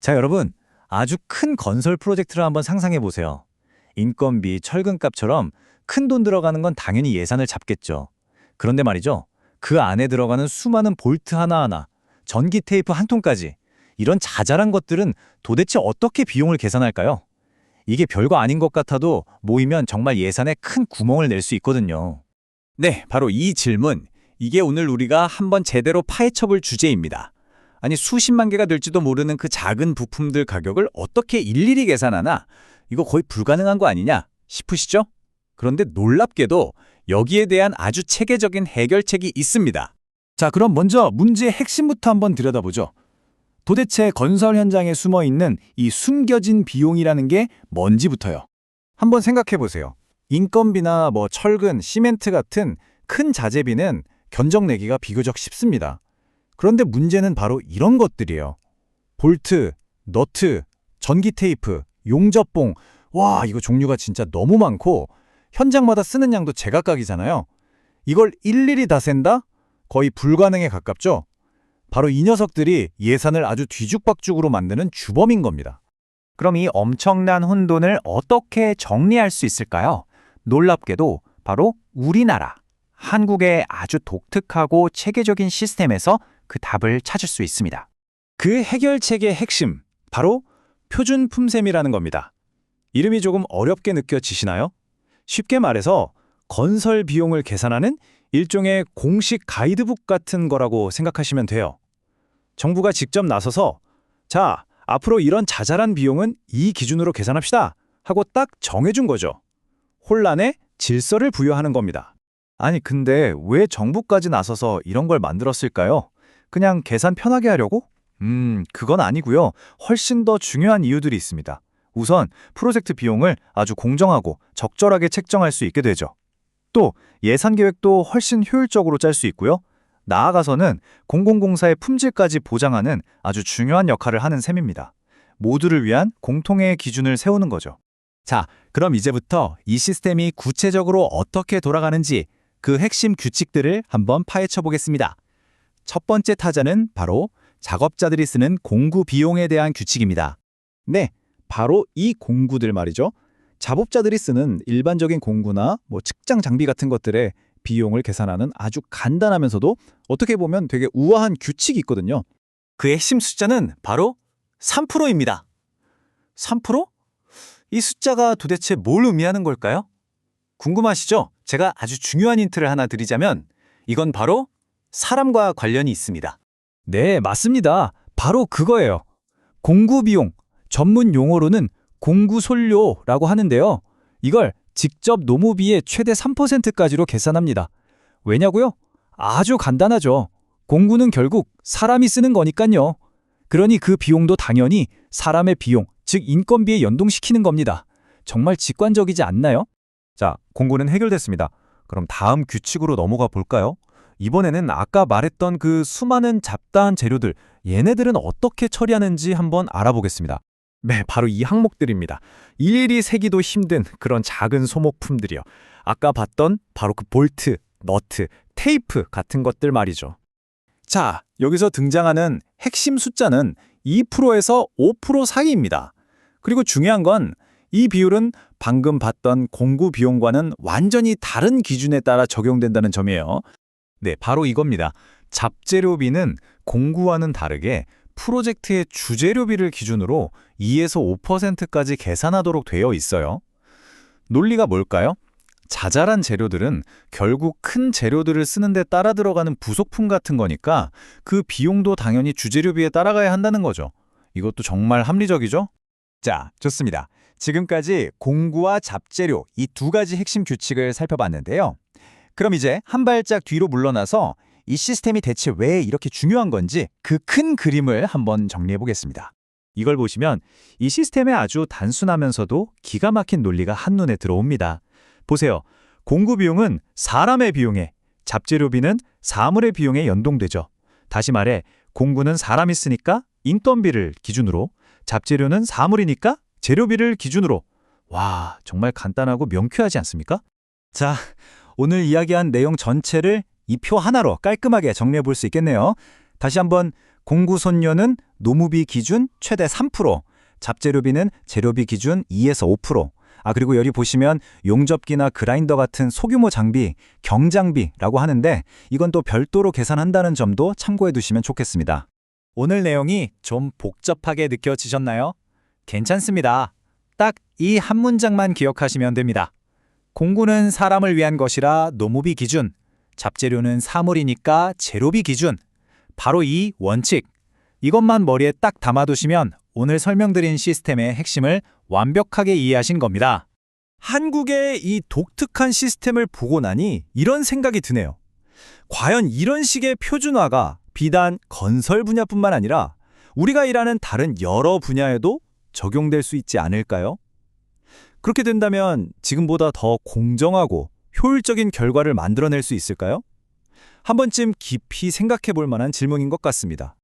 자, 여러분. 아주 큰 건설 프로젝트를 한번 상상해 보세요. 인건비, 철근값처럼 큰 돈 들어가는 건 당연히 예산을 잡겠죠. 그런데 말이죠. 그 안에 들어가는 수많은 볼트 하나하나, 전기 테이프 한 통까지 이런 자잘한 것들은 도대체 어떻게 비용을 계산할까요? 이게 별거 아닌 것 같아도 모이면 정말 예산에 큰 구멍을 낼 수 있거든요. 네, 바로 이 질문. 이게 오늘 우리가 한번 제대로 파헤쳐볼 주제입니다. 아니, 수십만 개가 될지도 모르는 그 작은 부품들 가격을 어떻게 일일이 계산하나? 이거 거의 불가능한 거 아니냐 싶으시죠? 그런데 놀랍게도 여기에 대한 아주 체계적인 해결책이 있습니다. 자, 그럼 먼저 문제의 핵심부터 한번 들여다보죠. 도대체 건설 현장에 숨어 있는 이 숨겨진 비용이라는 게 뭔지부터요. 한번 생각해 보세요. 인건비나 철근, 시멘트 같은 큰 자재비는 견적내기가 비교적 쉽습니다. 그런데 문제는 바로 이런 것들이에요. 볼트, 너트, 전기 테이프, 용접봉. 와, 이거 종류가 진짜 너무 많고 현장마다 쓰는 양도 제각각이잖아요. 이걸 일일이 다 센다? 거의 불가능에 가깝죠? 바로 이 녀석들이 예산을 아주 뒤죽박죽으로 만드는 주범인 겁니다. 그럼 이 엄청난 혼돈을 어떻게 정리할 수 있을까요? 놀랍게도 바로 우리나라, 한국의 아주 독특하고 체계적인 시스템에서 그 답을 찾을 수 있습니다. 그 해결책의 핵심, 바로 표준 품셈이라는 겁니다. 이름이 조금 어렵게 느껴지시나요? 쉽게 말해서 건설 비용을 계산하는 일종의 공식 가이드북 같은 거라고 생각하시면 돼요. 정부가 직접 나서서 자, 앞으로 이런 자잘한 비용은 이 기준으로 계산합시다 하고 딱 정해준 거죠. 혼란에 질서를 부여하는 겁니다. 아니, 근데 왜 정부까지 나서서 이런 걸 만들었을까요? 그냥 계산 편하게 하려고? 그건 아니고요. 훨씬 더 중요한 이유들이 있습니다. 우선 프로젝트 비용을 아주 공정하고 적절하게 책정할 수 있게 되죠. 또 예산 계획도 훨씬 효율적으로 짤 수 있고요. 나아가서는 공공공사의 품질까지 보장하는 아주 중요한 역할을 하는 셈입니다. 모두를 위한 공통의 기준을 세우는 거죠. 자, 그럼 이제부터 이 시스템이 구체적으로 어떻게 돌아가는지 그 핵심 규칙들을 한번 파헤쳐 보겠습니다. 첫 번째 타자는 바로 작업자들이 쓰는 공구 비용에 대한 규칙입니다. 네, 바로 이 공구들 말이죠. 작업자들이 쓰는 일반적인 공구나 측장 장비 같은 것들의 비용을 계산하는 아주 간단하면서도 어떻게 보면 되게 우아한 규칙이 있거든요. 그 핵심 숫자는 바로 3%입니다. 3%? 이 숫자가 도대체 뭘 의미하는 걸까요? 궁금하시죠? 제가 아주 중요한 힌트를 하나 드리자면 이건 바로 사람과 관련이 있습니다. 네, 맞습니다. 바로 그거예요. 공구 비용, 전문 용어로는 공구솔료라고 하는데요. 이걸 직접 노무비의 최대 3%까지로 계산합니다. 왜냐고요? 아주 간단하죠. 공구는 결국 사람이 쓰는 거니까요. 그러니 그 비용도 당연히 사람의 비용, 즉 인건비에 연동시키는 겁니다. 정말 직관적이지 않나요? 자, 공구는 해결됐습니다. 그럼 다음 규칙으로 넘어가 볼까요? 이번에는 아까 말했던 그 수많은 잡다한 재료들, 얘네들은 어떻게 처리하는지 한번 알아보겠습니다. 네, 바로 이 항목들입니다. 일일이 세기도 힘든 그런 작은 소모품들이요. 아까 봤던 바로 그 볼트, 너트, 테이프 같은 것들 말이죠. 자, 여기서 등장하는 핵심 숫자는 2%에서 5% 사이입니다. 그리고 중요한 건 이 비율은 방금 봤던 공구 비용과는 완전히 다른 기준에 따라 적용된다는 점이에요. 네, 바로 이겁니다. 잡재료비는 공구와는 다르게 프로젝트의 주재료비를 기준으로 2에서 5%까지 계산하도록 되어 있어요. 논리가 뭘까요? 자잘한 재료들은 결국 큰 재료들을 쓰는 데 따라 들어가는 부속품 같은 거니까 그 비용도 당연히 주재료비에 따라가야 한다는 거죠. 이것도 정말 합리적이죠? 자, 좋습니다. 지금까지 공구와 잡재료 이 두 가지 핵심 규칙을 살펴봤는데요. 그럼 이제 한 발짝 뒤로 물러나서 이 시스템이 대체 왜 이렇게 중요한 건지 그 큰 그림을 한번 정리해 보겠습니다. 이걸 보시면 이 시스템의 아주 단순하면서도 기가 막힌 논리가 한눈에 들어옵니다. 보세요. 공구 비용은 사람의 비용에, 잡재료비는 사물의 비용에 연동되죠. 다시 말해 공구는 사람이 쓰니까 인건비를 기준으로, 잡재료는 사물이니까 재료비를 기준으로. 와, 정말 간단하고 명쾌하지 않습니까? 자, 오늘 이야기한 내용 전체를 이 표 하나로 깔끔하게 정리해 볼 수 있겠네요. 다시 한번 공구손료는 노무비 기준 최대 3%, 잡재료비는 재료비 기준 2에서 5%. 그리고 여기 보시면 용접기나 그라인더 같은 소규모 장비, 경장비라고 하는데 이건 또 별도로 계산한다는 점도 참고해 두시면 좋겠습니다. 오늘 내용이 좀 복잡하게 느껴지셨나요? 괜찮습니다. 딱 이 한 문장만 기억하시면 됩니다. 공구는 사람을 위한 것이라 노무비 기준, 잡재료는 사물이니까 재료비 기준. 바로 이 원칙, 이것만 머리에 딱 담아두시면 오늘 설명드린 시스템의 핵심을 완벽하게 이해하신 겁니다. 한국의 이 독특한 시스템을 보고 나니 이런 생각이 드네요. 과연 이런 식의 표준화가 비단 건설 분야뿐만 아니라 우리가 일하는 다른 여러 분야에도 적용될 수 있지 않을까요? 그렇게 된다면 지금보다 더 공정하고 효율적인 결과를 만들어낼 수 있을까요? 한 번쯤 깊이 생각해 볼 만한 질문인 것 같습니다.